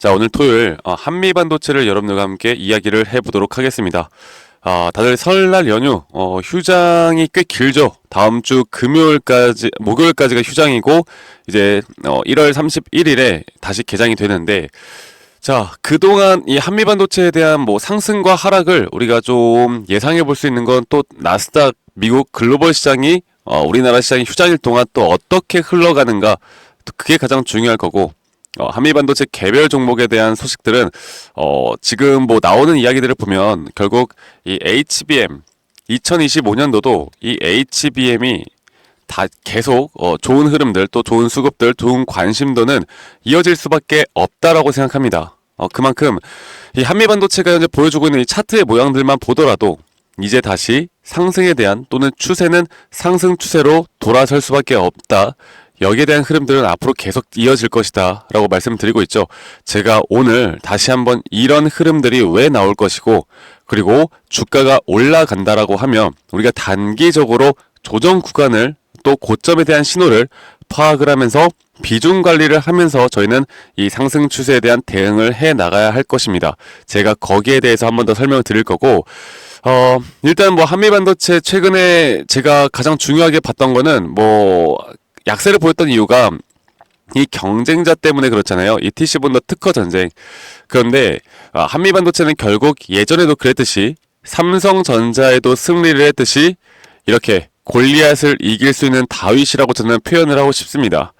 자, 오늘 토요일 한미반도체를 여러분들과 함께 이야기를 해보도록 하겠습니다. 다들 설날 연휴 휴장이 꽤 길죠. 다음 주 목요일까지가 휴장이고 이제 1월 31일에 다시 개장이 되는데, 자, 그동안 이 한미반도체에 대한 뭐 상승과 하락을 우리가 좀 예상해 볼 수 있는 건 또 나스닥 미국 글로벌 시장이 우리나라 시장이 휴장일 동안 또 어떻게 흘러가는가, 또 그게 가장 중요할 거고, 한미반도체 개별 종목에 대한 소식들은 지금 뭐 나오는 이야기들을 보면 결국 이 HBM 2025년도도 이 HBM이 다 계속 좋은 흐름들, 또 좋은 수급들, 좋은 관심도는 이어질 수밖에 없다라고 생각합니다. 그만큼 이 한미반도체가 현재 보여주고 있는 이 차트의 모양들만 보더라도 이제 다시 상승에 대한, 또는 추세는 상승 추세로 돌아설 수밖에 없다. 여기에 대한 흐름들은 앞으로 계속 이어질 것이다 라고 말씀드리고 있죠. 제가 오늘 다시 한번 이런 흐름들이 왜 나올 것이고, 그리고 주가가 올라간다라고 하면 우리가 단기적으로 조정 구간을, 또 고점에 대한 신호를 파악을 하면서 비중 관리를 하면서 저희는 이 상승 추세에 대한 대응을 해 나가야 할 것입니다. 제가 거기에 대해서 한 번 더 설명을 드릴 거고, 일단 뭐 한미반도체 최근에 제가 가장 중요하게 봤던 거는 뭐 약세를 보였던 이유가 이 경쟁자 때문에 그렇잖아요. 이 TC본더 특허 전쟁. 그런데 한미반도체는 결국 예전에도 그랬듯이, 삼성전자에도 승리를 했듯이 이렇게 골리앗을 이길 수 있는 다윗이라고 저는 표현을 하고 싶습니다.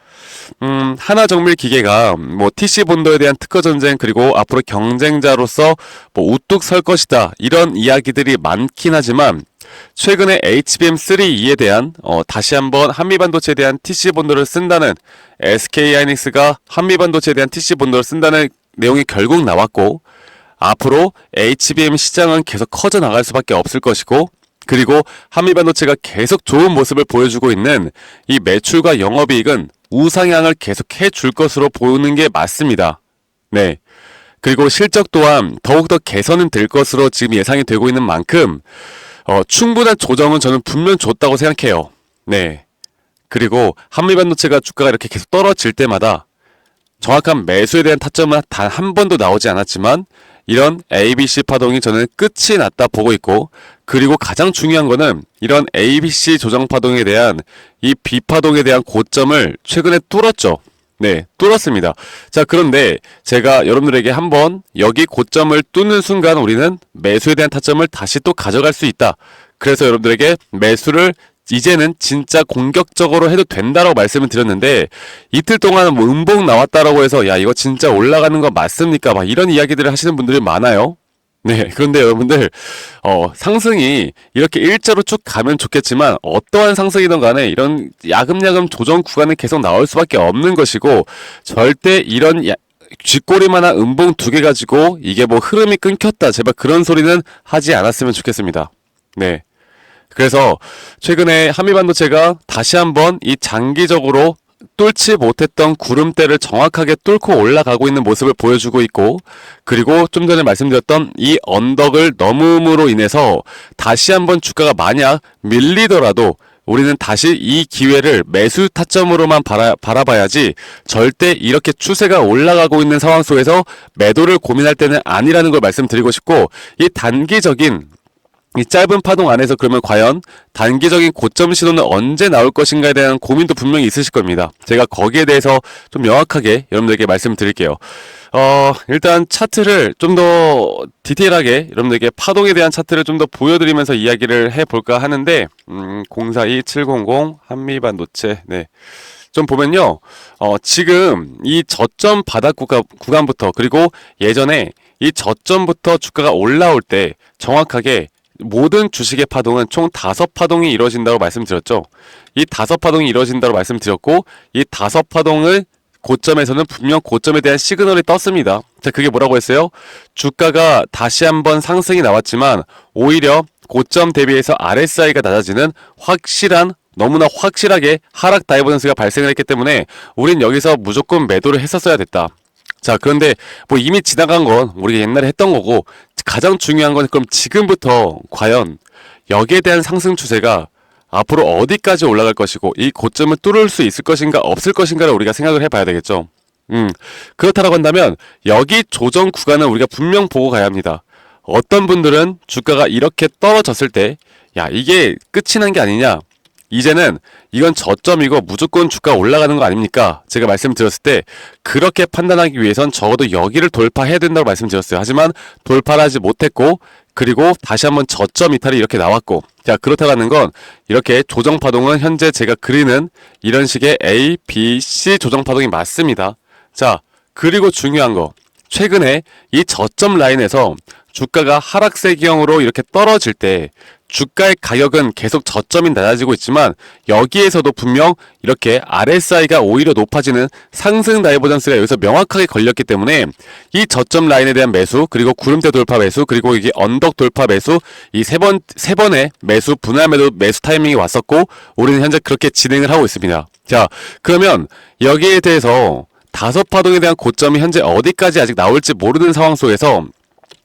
하나정밀기계가 뭐 TC본더에 대한 특허 전쟁, 그리고 앞으로 경쟁자로서 뭐 우뚝 설 것이다, 이런 이야기들이 많긴 하지만, 최근에 HBM3E에 대한 다시 한번 한미반도체에 대한 TC본더를 쓴다는, SK하이닉스가 한미반도체에 대한 TC본더를 쓴다는 내용이 결국 나왔고, 앞으로 HBM 시장은 계속 커져 나갈 수밖에 없을 것이고, 그리고 한미반도체가 계속 좋은 모습을 보여주고 있는 이 매출과 영업이익은 우상향을 계속 해줄 것으로 보이는 게 맞습니다. 네. 그리고 실적 또한 더욱더 개선은 될 것으로 지금 예상이 되고 있는 만큼 충분한 조정은 저는 분명 줬다고 생각해요. 네. 그리고 한미반도체가 주가가 이렇게 계속 떨어질 때마다 정확한 매수에 대한 타점은 단 한 번도 나오지 않았지만, 이런 ABC 파동이 저는 끝이 났다 보고 있고, 그리고 가장 중요한 거는 이런 ABC 조정 파동에 대한 이 B 파동에 대한 고점을 최근에 뚫었죠. 네, 뚫었습니다. 자, 그런데 제가 여러분들에게 한번 여기 고점을 뚫는 순간 우리는 매수에 대한 타점을 다시 또 가져갈 수 있다. 그래서 여러분들에게 매수를 이제는 진짜 공격적으로 해도 된다라고 말씀을 드렸는데, 이틀 동안 뭐 음봉 나왔다라고 해서 야, 이거 진짜 올라가는 거 맞습니까? 막 이런 이야기들을 하시는 분들이 많아요. 네, 그런데 여러분들 상승이 이렇게 일자로 쭉 가면 좋겠지만, 어떠한 상승이든 간에 이런 야금야금 조정 구간은 계속 나올 수밖에 없는 것이고, 절대 이런 쥐꼬리만한 음봉 두 개 가지고 이게 뭐 흐름이 끊겼다, 제발 그런 소리는 하지 않았으면 좋겠습니다. 네. 그래서 최근에 한미반도체가 다시 한번 이 장기적으로 뚫지 못했던 구름대를 정확하게 뚫고 올라가고 있는 모습을 보여주고 있고, 그리고 좀 전에 말씀드렸던 이 언덕을 넘음으로 인해서 다시 한번 주가가 만약 밀리더라도 우리는 다시 이 기회를 매수 타점으로만 바라봐야지, 절대 이렇게 추세가 올라가고 있는 상황 속에서 매도를 고민할 때는 아니라는 걸 말씀드리고 싶고, 이 단기적인 이 짧은 파동 안에서 그러면 과연 단기적인 고점 신호는 언제 나올 것인가에 대한 고민도 분명히 있으실 겁니다. 제가 거기에 대해서 좀 명확하게 여러분들에게 말씀드릴게요. 일단 차트를 좀 더 디테일하게 여러분들에게 파동에 대한 차트를 좀 더 보여드리면서 이야기를 해볼까 하는데, 042700 한미반도체, 네. 좀 보면요, 지금 이 저점 바닥 구간부터, 그리고 예전에 이 저점부터 주가가 올라올 때 정확하게 모든 주식의 파동은 총 5파동이 이루어진다고 말씀드렸죠. 이 5파동이 이루어진다고 말씀드렸고, 이 5파동을 고점에서는 분명 고점에 대한 시그널이 떴습니다. 자, 그게 뭐라고 했어요? 주가가 다시 한번 상승이 나왔지만 오히려 고점 대비해서 RSI가 낮아지는 너무나 확실하게 하락 다이버전스가 발생을 했기 때문에 우린 여기서 무조건 매도를 했었어야 됐다. 자, 그런데 뭐 이미 지나간 건 우리가 옛날에 했던 거고, 가장 중요한 건 그럼 지금부터 과연 여기에 대한 상승 추세가 앞으로 어디까지 올라갈 것이고, 이 고점을 뚫을 수 있을 것인가 없을 것인가를 우리가 생각을 해봐야 되겠죠. 그렇다라고 한다면 여기 조정 구간은 우리가 분명 보고 가야 합니다. 어떤 분들은 주가가 이렇게 떨어졌을 때, 야, 이게 끝이 난 게 아니냐? 이제는 이건 저점이고 무조건 주가 올라가는 거 아닙니까? 제가 말씀드렸을 때 그렇게 판단하기 위해선 적어도 여기를 돌파해야 된다고 말씀드렸어요. 하지만 돌파를 하지 못했고, 그리고 다시 한번 저점 이탈이 이렇게 나왔고, 자, 그렇다라는 건 이렇게 조정 파동은 현재 제가 그리는 이런 식의 A, B, C 조정 파동이 맞습니다. 자, 그리고 중요한 거, 최근에 이 저점 라인에서 주가가 하락세기형으로 이렇게 떨어질 때 주가의 가격은 계속 저점이 낮아지고 있지만 여기에서도 분명 이렇게 RSI가 오히려 높아지는 상승 다이버전스가 여기서 명확하게 걸렸기 때문에 이 저점 라인에 대한 매수, 그리고 구름대 돌파 매수, 그리고 이게 언덕 돌파 매수, 이 세 번의 매수, 분할 매수 타이밍이 왔었고, 우리는 현재 그렇게 진행을 하고 있습니다. 자, 그러면 여기에 대해서 다섯 파동에 대한 고점이 현재 어디까지 아직 나올지 모르는 상황 속에서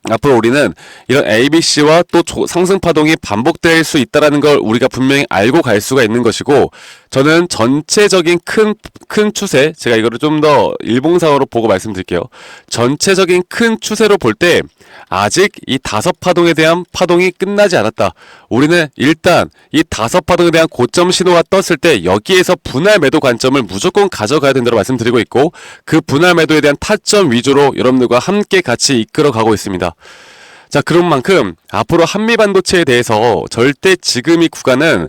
앞으로 우리는 이런 ABC와 또 상승 파동이 반복될 수 있다는 걸 우리가 분명히 알고 갈 수가 있는 것이고, 저는 전체적인 큰 추세, 제가 이거를 좀 더 일봉상으로 보고 말씀드릴게요. 전체적인 큰 추세로 볼 때 아직 이 다섯 파동에 대한 파동이 끝나지 않았다. 우리는 일단 이 다섯 파동에 대한 고점 신호가 떴을 때 여기에서 분할 매도 관점을 무조건 가져가야 된다고 말씀드리고 있고, 그 분할 매도에 대한 타점 위주로 여러분들과 함께 같이 이끌어 가고 있습니다. 자, 그런 만큼 앞으로 한미반도체에 대해서 절대 지금 이 구간은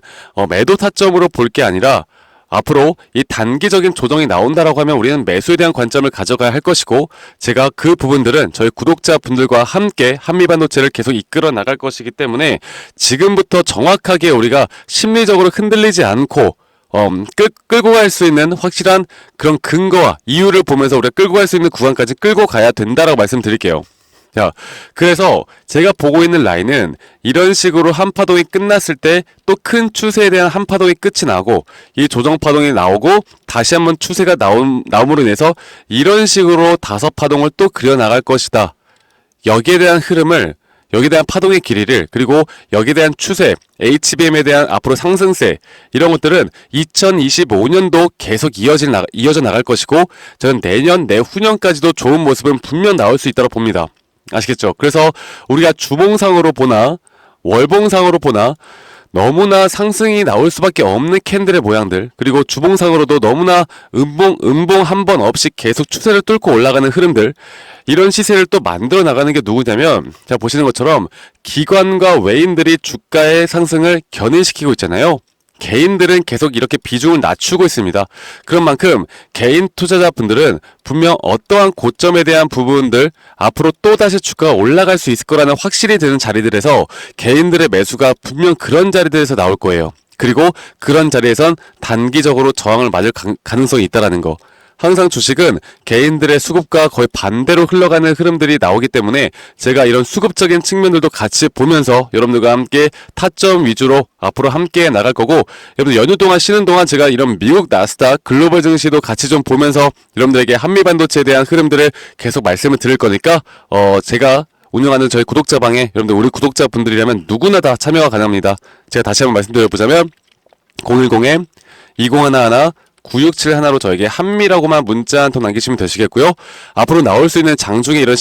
매도 타점으로 볼 게 아니라 앞으로 이 단기적인 조정이 나온다라고 하면 우리는 매수에 대한 관점을 가져가야 할 것이고, 제가 그 부분들은 저희 구독자분들과 함께 한미반도체를 계속 이끌어 나갈 것이기 때문에 지금부터 정확하게 우리가 심리적으로 흔들리지 않고 끌고 갈 수 있는 확실한 그런 근거와 이유를 보면서 우리가 끌고 갈 수 있는 구간까지 끌고 가야 된다라고 말씀드릴게요. 자, 그래서 제가 보고 있는 라인은 이런 식으로 한 파동이 끝났을 때 또 큰 추세에 대한 한 파동이 끝이 나고, 이 조정 파동이 나오고 다시 한번 추세가 나옴으로 인해서 이런 식으로 다섯 파동을 또 그려 나갈 것이다. 여기에 대한 흐름을, 여기에 대한 파동의 길이를, 그리고 여기에 대한 추세, HBM에 대한 앞으로 상승세, 이런 것들은 2025년도 계속 이어져 나갈 것이고, 저는 내년, 내후년까지도 좋은 모습은 분명 나올 수 있다고 봅니다. 아시겠죠? 그래서 우리가 주봉상으로 보나 월봉상으로 보나 너무나 상승이 나올 수밖에 없는 캔들의 모양들, 그리고 주봉상으로도 너무나 음봉 한 번 없이 계속 추세를 뚫고 올라가는 흐름들, 이런 시세를 또 만들어 나가는 게 누구냐면, 자, 보시는 것처럼 기관과 외인들이 주가의 상승을 견인시키고 있잖아요. 개인들은 계속 이렇게 비중을 낮추고 있습니다. 그런 만큼 개인 투자자분들은 분명 어떠한 고점에 대한 부분들, 앞으로 또다시 주가가 올라갈 수 있을 거라는 확실히 드는 자리들에서 개인들의 매수가 분명 그런 자리들에서 나올 거예요. 그리고 그런 자리에선 단기적으로 저항을 맞을 가능성이 있다는 거. 항상 주식은 개인들의 수급과 거의 반대로 흘러가는 흐름들이 나오기 때문에 제가 이런 수급적인 측면들도 같이 보면서 여러분들과 함께 타점 위주로 앞으로 함께 나갈 거고, 여러분들 연휴 동안 쉬는 동안 제가 이런 미국 나스닥 글로벌 증시도 같이 좀 보면서 여러분들에게 한미반도체에 대한 흐름들을 계속 말씀을 드릴 거니까 제가 운영하는 저희 구독자방에 여러분들 우리 구독자분들이라면 누구나 다 참여가 가능합니다. 제가 다시 한번 말씀드려보자면 010-2011 9671로 저에게 한미라고만 문자 한 통 남기시면 되시겠고요. 앞으로 나올 수 있는 장중에 이런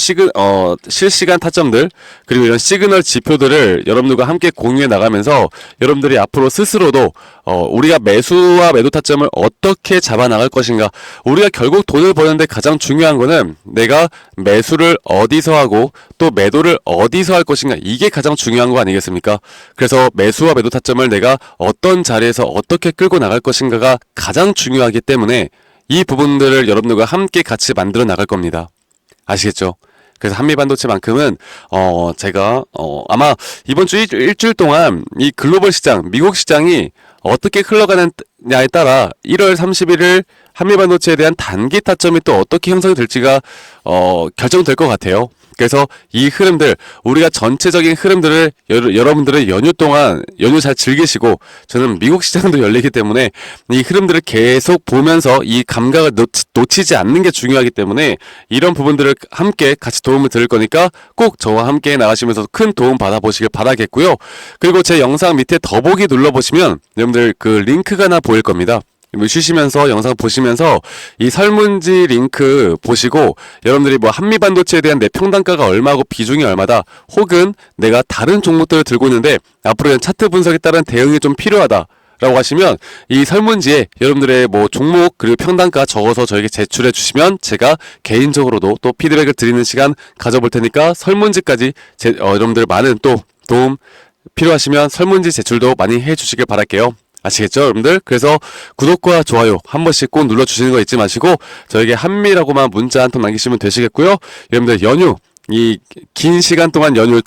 실시간 타점들, 그리고 이런 시그널 지표들을 여러분들과 함께 공유해 나가면서 여러분들이 앞으로 스스로도 우리가 매수와 매도 타점을 어떻게 잡아 나갈 것인가, 우리가 결국 돈을 버는데 가장 중요한 거는 내가 매수를 어디서 하고 또 매도를 어디서 할 것인가, 이게 가장 중요한 거 아니겠습니까? 그래서 매수와 매도 타점을 내가 어떤 자리에서 어떻게 끌고 나갈 것인가가 가장 중요하기 때문에 이 부분들을 여러분들과 함께 같이 만들어 나갈 겁니다. 아시겠죠? 그래서 한미반도체만큼은 제가 아마 이번 주 일주일 동안 이 글로벌 시장, 미국 시장이 어떻게 흘러가느냐에 따라 1월 31일 한미반도체에 대한 단기 타점이 또 어떻게 형성이 될지가 결정될 것 같아요. 그래서 이 흐름들, 우리가 전체적인 흐름들을 여러분들은 연휴 동안 연휴 잘 즐기시고, 저는 미국 시장도 열리기 때문에 이 흐름들을 계속 보면서 이 감각을 놓치지 않는 게 중요하기 때문에 이런 부분들을 함께 같이 도움을 드릴 거니까 꼭 저와 함께 나가시면서 큰 도움 받아보시길 바라겠고요. 그리고 제 영상 밑에 더보기 눌러보시면 여러분들 그 링크가 하나 보일 겁니다. 쉬시면서 영상 보시면서 이 설문지 링크 보시고 여러분들이 뭐 한미반도체에 대한 내 평단가가 얼마고 비중이 얼마다 혹은 내가 다른 종목들을 들고 있는데 앞으로 차트 분석에 따른 대응이 좀 필요하다 라고 하시면 이 설문지에 여러분들의 뭐 종목 그리고 평단가 적어서 저에게 제출해 주시면 제가 개인적으로도 또 피드백을 드리는 시간 가져볼 테니까 설문지까지 여러분들 많은 또 도움 필요하시면 설문지 제출도 많이 해 주시길 바랄게요. 아시겠죠, 여러분들? 그래서 구독과 좋아요 한 번씩 꼭 눌러주시는 거 잊지 마시고 저에게 한미라고만 문자 한 통 남기시면 되시겠고요. 여러분들 연휴 이 긴 시간 동안 연휴를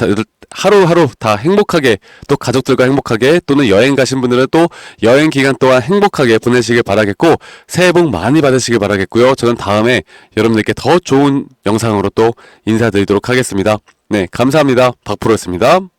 하루하루 다 행복하게 또 가족들과 행복하게 또는 여행 가신 분들은 또 여행 기간 동안 행복하게 보내시길 바라겠고 새해 복 많이 받으시길 바라겠고요. 저는 다음에 여러분들께 더 좋은 영상으로 또 인사드리도록 하겠습니다. 네, 감사합니다. 박프로였습니다.